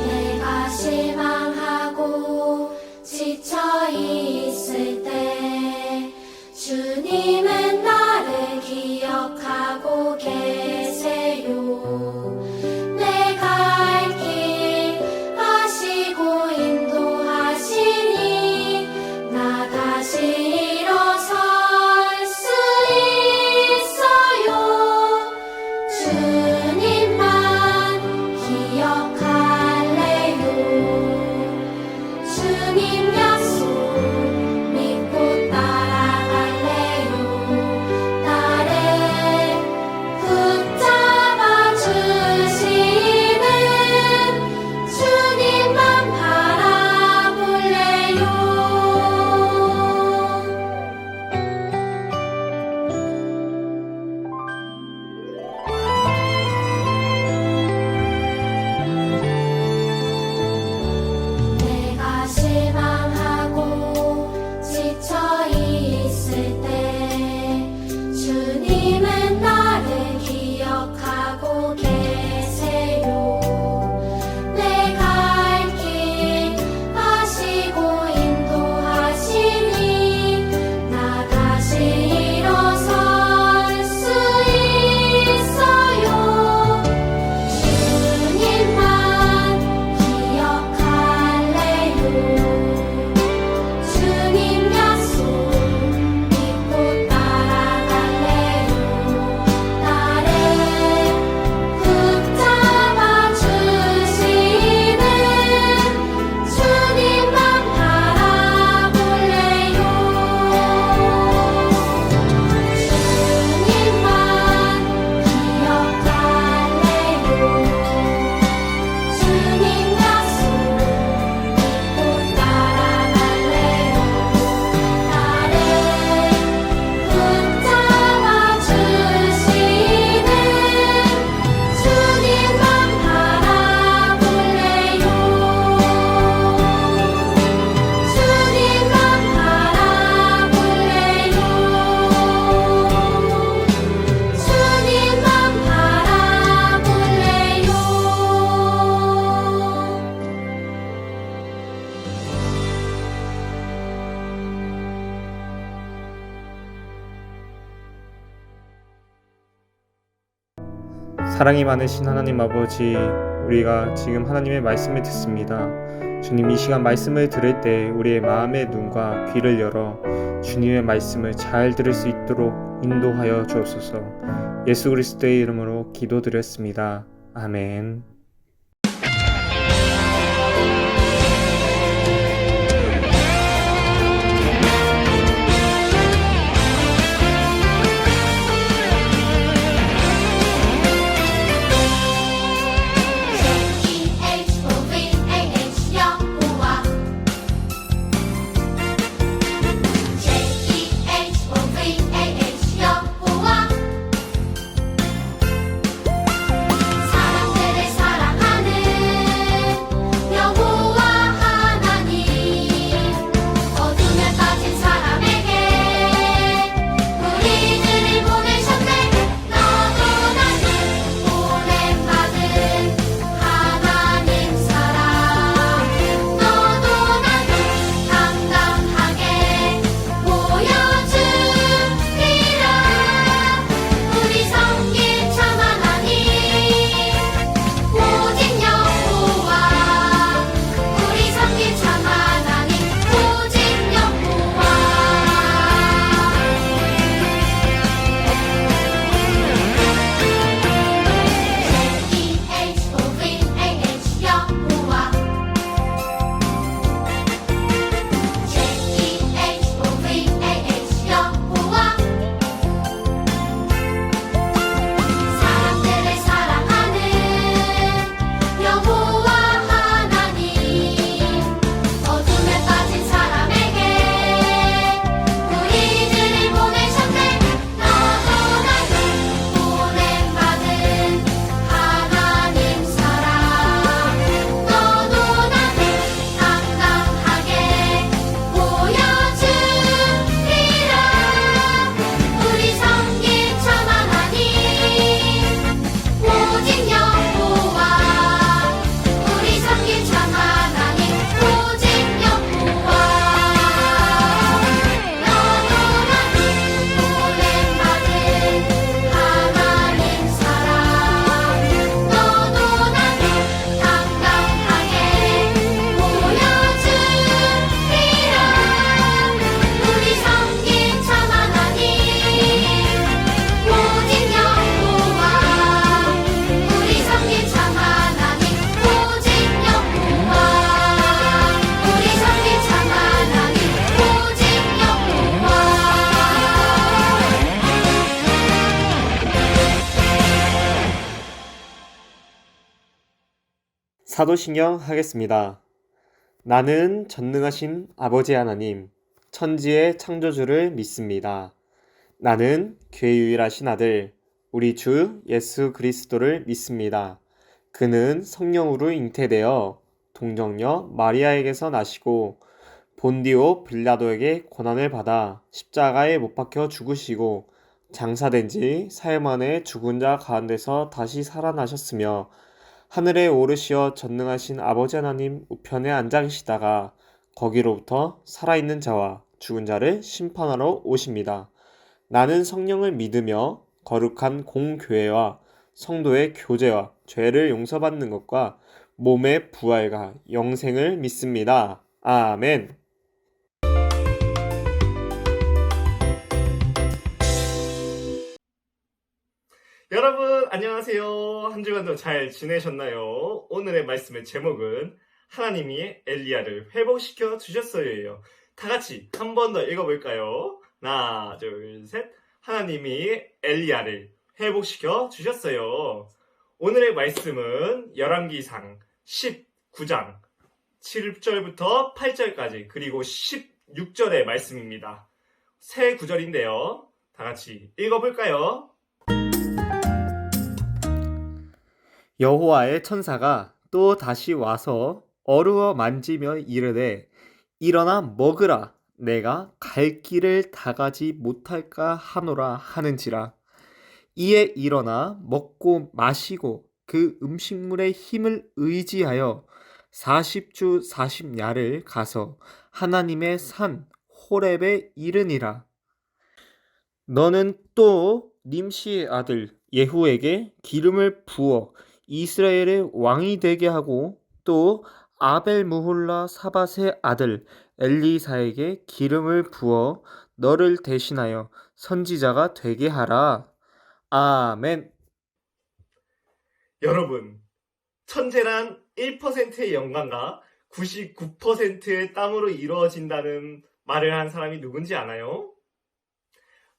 내가 실망하고 지쳐 있을 때 주님은 나를 기억하고 계세요. 내 갈 길 아시고 인도하시니 나 다시 일어설 수 있어요. 주님만 기억할래요. 주님 약속 믿고 따라갈래요. 나를 붙잡아 주시는 주님만 바라볼래요. 내가 실망하고 지쳐 있을 때 주님은 나를 기억하고 계세요. 내 갈 길 아시고 인도하시니 나 다시 일어설 수 있어요. 주님만 기억할래요. 주님 약속 믿고 따라갈래요. 나를 붙잡아 주시는 주님만 바라볼래요. 주님만 기억할래요. 주님 약속 믿고 따라갈래요. 나를 붙잡아 주시는 주님만 바라볼래요. 주님만 바라볼래요. 주님만 바라볼래요. 사랑이 많으신 하나님 아버지, 우리가 지금 하나님의 말씀을 듣습니다. 주님, 이 시간 말씀을 들을 때 우리의 마음의 눈과 귀를 열어 주님의 말씀을 잘 들을 수 있도록 인도하여 주옵소서. 예수 그리스도의 이름으로 기도드렸습니다. 아멘. 사람들을 사도신경 하겠습니다. 나는 전능하신 아버지 하나님, 천지의 창조주를 믿습니다. 나는 그의 유일하신 아들, 우리 주 예수 그리스도를 믿습니다. 그는 성령으로 잉태되어 동정녀 마리아에게서 나시고 본디오 빌라도에게 고난을 받아 십자가에 못 박혀 죽으시고 장사된 지 사흘 만에 죽은 자 가운데서 다시 살아나셨으며 하늘에 오르시어 전능하신 아버지 하나님 우편에 앉아 계시다가 거기로부터 살아있는 자와 죽은 자를 심판하러 오십니다. 나는 성령을 믿으며 거룩한 공교회와 성도의 교제와 죄를 용서받는 것과 몸의 부활과 영생을 믿습니다. 아멘. 여러분 안녕하세요. 한 주간도 잘 지내셨나요? 오늘의 말씀의 제목은 하나님이 엘리야를 회복시켜 주셨어요예요. 다 같이 한 번 더 읽어볼까요? 하나, 둘, 셋. 하나님이 엘리야를 회복시켜 주셨어요. 오늘의 말씀은 열왕기상 19장 7절부터 8절까지 그리고 16절의 말씀입니다. 세 구절인데요. 다 같이 읽어볼까요? 여호와의 천사가 또 다시 와서 어루어 만지며 이르되 일어나 먹으라 내가 갈 길을 다 가지 못할까 하노라 하는지라. 이에 일어나 먹고 마시고 그 음식물의 힘을 의지하여 40주 40야를 가서 하나님의 산 호렙에 이르니라. 너는 또 님시의 아들 예후에게 기름을 부어 이스라엘의 왕이 되게 하고 또 아벨 무홀라 사밧의 아들 엘리사에게 기름을 부어 너를 대신하여 선지자가 되게 하라. 아멘. 여러분, 천재란 1%의 영광과 99%의 땀으로 이루어진다는 말을 한 사람이 누군지 아나요?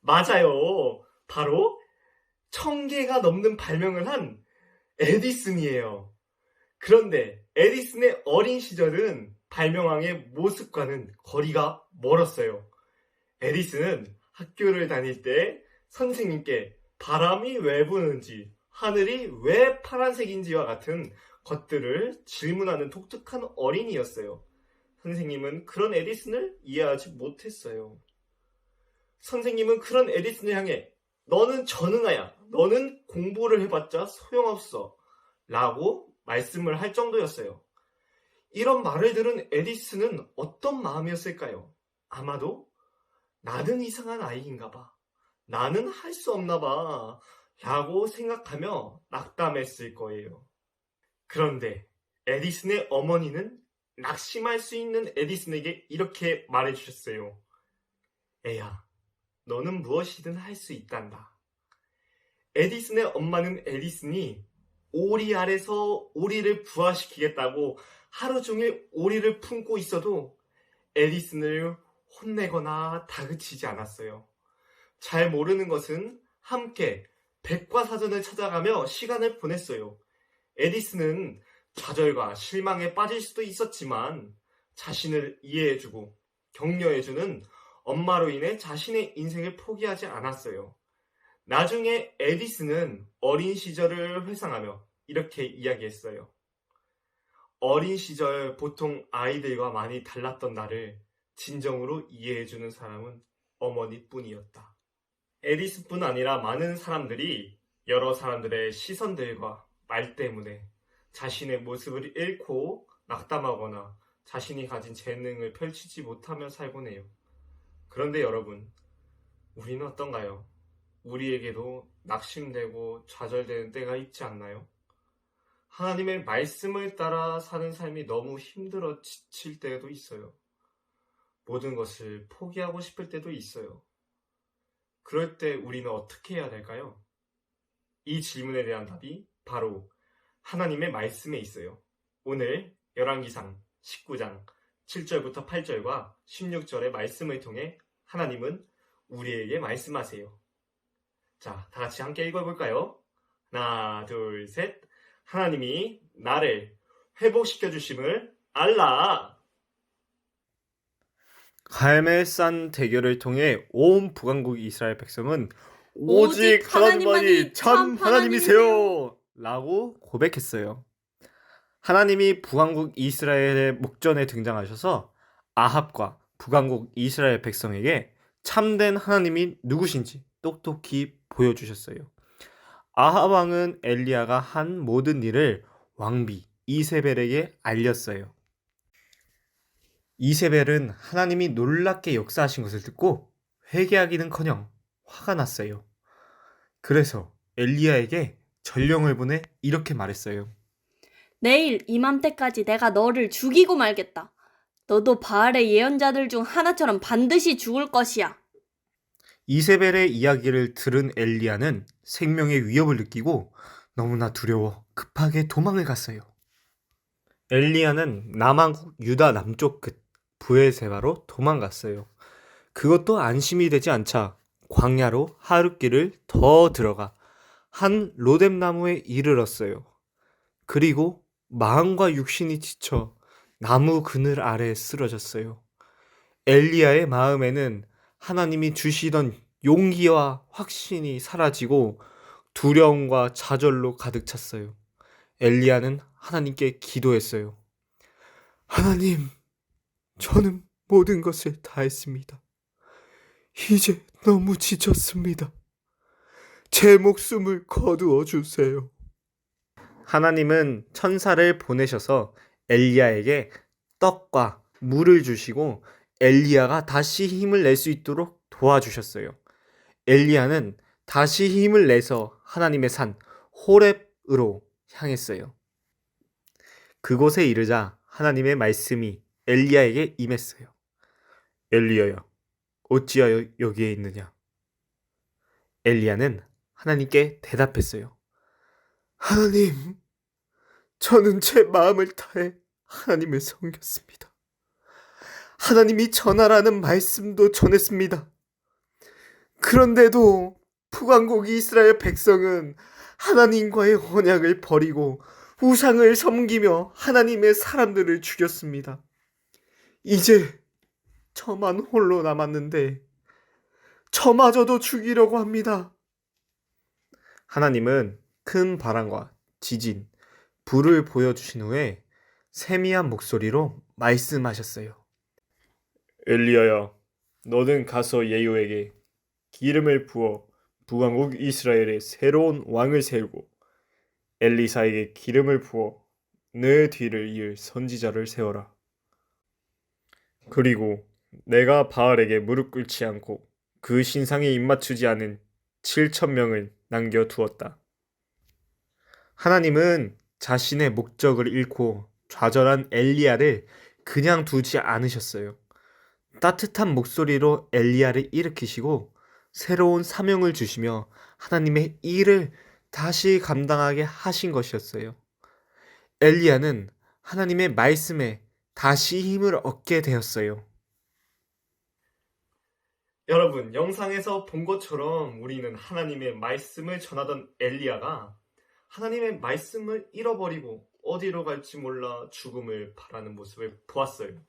맞아요. 바로 1000개가 넘는 발명을 한 에디슨이에요. 그런데 에디슨의 어린 시절은 발명왕의 모습과는 거리가 멀었어요. 에디슨은 학교를 다닐 때 선생님께 바람이 왜 부는지, 하늘이 왜 파란색인지와 같은 것들을 질문하는 독특한 어린이였어요. 선생님은 그런 에디슨을 이해하지 못했어요. 선생님은 그런 에디슨을 향해 너는 전능하야. 너는 공부를 해봤자 소용없어. 라고 말씀을 할 정도였어요. 이런 말을 들은 에디슨은 어떤 마음이었을까요? 아마도 나는 이상한 아이인가 봐. 나는 할 수 없나 봐. 라고 생각하며 낙담했을 거예요. 그런데 에디슨의 어머니는 낙심할 수 있는 에디슨에게 이렇게 말해주셨어요. 애야, 너는 무엇이든 할 수 있단다. 에디슨의 엄마는 에디슨이 오리 아래서 오리를 부화시키겠다고 하루 종일 오리를 품고 있어도 에디슨을 혼내거나 다그치지 않았어요. 잘 모르는 것은 함께 백과사전을 찾아가며 시간을 보냈어요. 에디슨은 좌절과 실망에 빠질 수도 있었지만 자신을 이해해주고 격려해주는 엄마로 인해 자신의 인생을 포기하지 않았어요. 나중에 에디슨은 어린 시절을 회상하며 이렇게 이야기했어요. 어린 시절 보통 아이들과 많이 달랐던 나를 진정으로 이해해주는 사람은 어머니뿐이었다. 에디슨뿐 아니라 많은 사람들이 여러 사람들의 시선들과 말 때문에 자신의 모습을 잃고 낙담하거나 자신이 가진 재능을 펼치지 못하며 살곤 해요. 그런데 여러분, 우리는 어떤가요? 우리에게도 낙심되고 좌절되는 때가 있지 않나요? 하나님의 말씀을 따라 사는 삶이 너무 힘들어 지칠 때도 있어요. 모든 것을 포기하고 싶을 때도 있어요. 그럴 때 우리는 어떻게 해야 될까요? 이 질문에 대한 답이 바로 하나님의 말씀에 있어요. 오늘 열왕기상 19장 7절부터 8절과 16절의 말씀을 통해 하나님은 우리에게 말씀하세요. 자, 다 같이 함께 읽어볼까요? 하나, 둘, 셋. 하나님이 나를 회복시켜 주심을 알라. 갈멜산 대교를 통해 온 북왕국 이스라엘 백성은 오직 오직 하나님만이 참 참 하나님이세요 라고 고백했어요. 하나님이 북왕국 이스라엘의 목전에 등장하셔서 아합과 북왕국 이스라엘 백성에게 참된 하나님이 누구신지 똑똑히 보여주셨어요. 아합 왕은 엘리야가 한 모든 일을 왕비 이세벨에게 알렸어요. 이세벨은 하나님이 놀랍게 역사하신 것을 듣고 회개하기는커녕 화가 났어요. 그래서 엘리야에게 전령을 보내 이렇게 말했어요. 내일 이맘때까지 내가 너를 죽이고 말겠다. 너도 바알의 예언자들 중 하나처럼 반드시 죽을 것이야. 이세벨의 이야기를 들은 엘리야는 생명의 위협을 느끼고 너무나 두려워 급하게 도망을 갔어요. 엘리야는 남왕국 유다 남쪽 끝 브에세바로 도망갔어요. 그것도 안심이 되지 않자 광야로 하룻길을 더 들어가 한 로뎀나무에 이르렀어요. 그리고 마음과 육신이 지쳐 나무 그늘 아래에 쓰러졌어요. 엘리야의 마음에는 하나님이 주시던 용기와 확신이 사라지고 두려움과 좌절로 가득 찼어요. 엘리야는 하나님께 기도했어요. 하나님, 저는 모든 것을 다했습니다. 이제 너무 지쳤습니다. 제 목숨을 거두어 주세요. 하나님은 천사를 보내셔서 엘리야에게 떡과 물을 주시고 엘리야가 다시 힘을 낼 수 있도록 도와주셨어요. 엘리야는 다시 힘을 내서 하나님의 산 호렙으로 향했어요. 그곳에 이르자 하나님의 말씀이 엘리야에게 임했어요. 엘리야야, 어찌하여 여기에 있느냐? 엘리야는 하나님께 대답했어요. 하나님, 저는 제 마음을 다해 하나님을 섬겼습니다. 하나님이 전하라는 말씀도 전했습니다. 그런데도 북왕국 이스라엘 백성은 하나님과의 언약을 버리고 우상을 섬기며 하나님의 사람들을 죽였습니다. 이제 저만 홀로 남았는데 저마저도 죽이려고 합니다. 하나님은 큰 바람과 지진, 불을 보여주신 후에 세미한 목소리로 말씀하셨어요. 엘리야야, 너는 가서 예후에게 기름을 부어 북왕국 이스라엘에 새로운 왕을 세우고 엘리사에게 기름을 부어 내 뒤를 이을 선지자를 세워라. 그리고 내가 바알에게 무릎 꿇지 않고 그 신상에 입맞추지 않은 7,000명을 남겨두었다. 하나님은 자신의 목적을 잃고 좌절한 엘리야를 그냥 두지 않으셨어요. 따뜻한 목소리로 엘리야를 일으키시고 새로운 사명을 주시며 하나님의 일을 다시 감당하게 하신 것이었어요. 엘리야는 하나님의 말씀에 다시 힘을 얻게 되었어요. 여러분, 영상에서 본 것처럼 우리는 하나님의 말씀을 전하던 엘리야가 하나님의 말씀을 잃어버리고 어디로 갈지 몰라 죽음을 바라는 모습을 보았어요.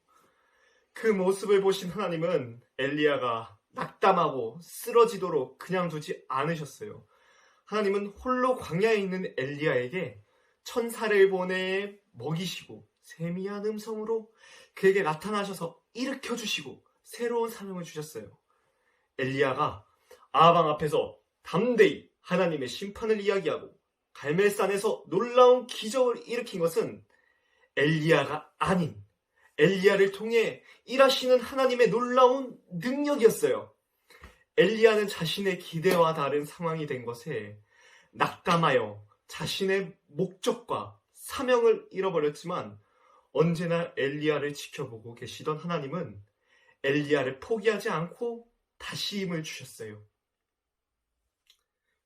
그 모습을 보신 하나님은 엘리야가 낙담하고 쓰러지도록 그냥 두지 않으셨어요. 하나님은 홀로 광야에 있는 엘리야에게 천사를 보내 먹이시고 세미한 음성으로 그에게 나타나셔서 일으켜주시고 새로운 사명을 주셨어요. 엘리야가 아방 앞에서 담대히 하나님의 심판을 이야기하고 갈멜산에서 놀라운 기적을 일으킨 것은 엘리야가 아닌 엘리야를 통해 일하시는 하나님의 놀라운 능력이었어요. 엘리야는 자신의 기대와 다른 상황이 된 것에 낙담하여 자신의 목적과 사명을 잃어버렸지만 언제나 엘리야를 지켜보고 계시던 하나님은 엘리야를 포기하지 않고 다시 힘을 주셨어요.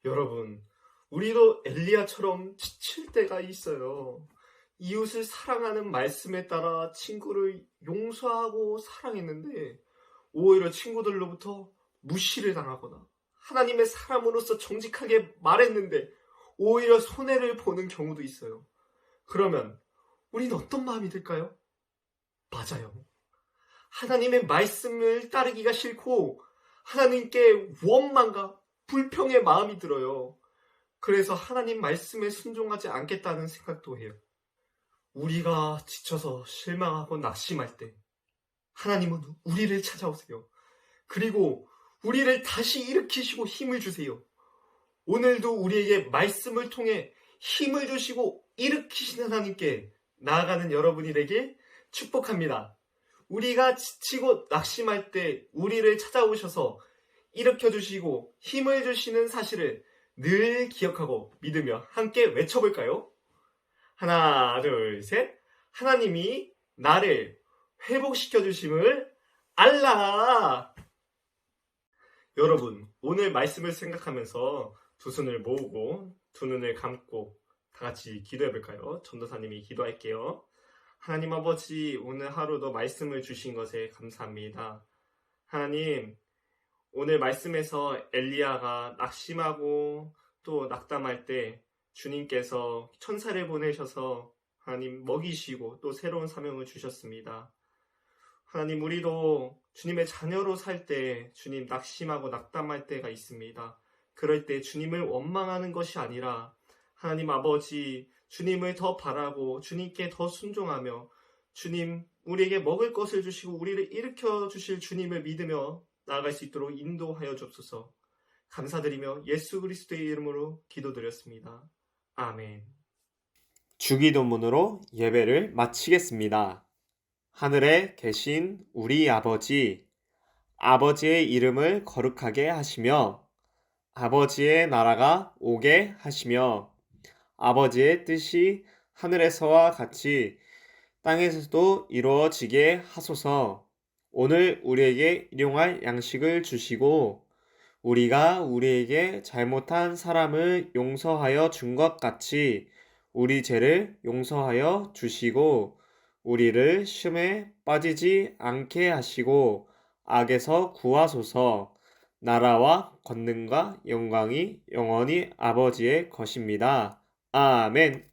여러분, 우리도 엘리야처럼 지칠 때가 있어요. 이웃을 사랑하는 말씀에 따라 친구를 용서하고 사랑했는데 오히려 친구들로부터 무시를 당하거나 하나님의 사람으로서 정직하게 말했는데 오히려 손해를 보는 경우도 있어요. 그러면 우린 어떤 마음이 들까요? 맞아요. 하나님의 말씀을 따르기가 싫고 하나님께 원망과 불평의 마음이 들어요. 그래서 하나님 말씀에 순종하지 않겠다는 생각도 해요. 우리가 지쳐서 실망하고 낙심할 때 하나님은 우리를 찾아오세요. 그리고 우리를 다시 일으키시고 힘을 주세요. 오늘도 우리에게 말씀을 통해 힘을 주시고 일으키시는 하나님께 나아가는 여러분이 되길 축복합니다. 우리가 지치고 낙심할 때 우리를 찾아오셔서 일으켜주시고 힘을 주시는 사실을 늘 기억하고 믿으며 함께 외쳐볼까요? 하나, 둘, 셋. 하나님이 나를 회복시켜 주심을 알라. 여러분, 오늘 말씀을 생각하면서 두 손을 모으고 두 눈을 감고 다 같이 기도해 볼까요? 전도사님이 기도할게요. 하나님 아버지, 오늘 하루도 말씀을 주신 것에 감사합니다. 하나님, 오늘 말씀에서 엘리야가 낙심하고 또 낙담할 때 주님께서 천사를 보내셔서 하나님 먹이시고 또 새로운 사명을 주셨습니다. 하나님, 우리도 주님의 자녀로 살 때 주님 낙심하고 낙담할 때가 있습니다. 그럴 때 주님을 원망하는 것이 아니라 하나님 아버지, 주님을 더 바라고 주님께 더 순종하며 주님 우리에게 먹을 것을 주시고 우리를 일으켜 주실 주님을 믿으며 나아갈 수 있도록 인도하여 주옵소서. 감사드리며 예수 그리스도의 이름으로 기도드렸습니다. 아멘. 주기도문으로 예배를 마치겠습니다. 하늘에 계신 우리 아버지, 아버지의 이름을 거룩하게 하시며 아버지의 나라가 오게 하시며 아버지의 뜻이 하늘에서와 같이 땅에서도 이루어지게 하소서. 오늘 우리에게 일용할 양식을 주시고 우리가 우리에게 잘못한 사람을 용서하여 준 것 같이 우리 죄를 용서하여 주시고 우리를 시험에 빠지지 않게 하시고 악에서 구하소서. 나라와 권능과 영광이 영원히 아버지의 것입니다. 아멘.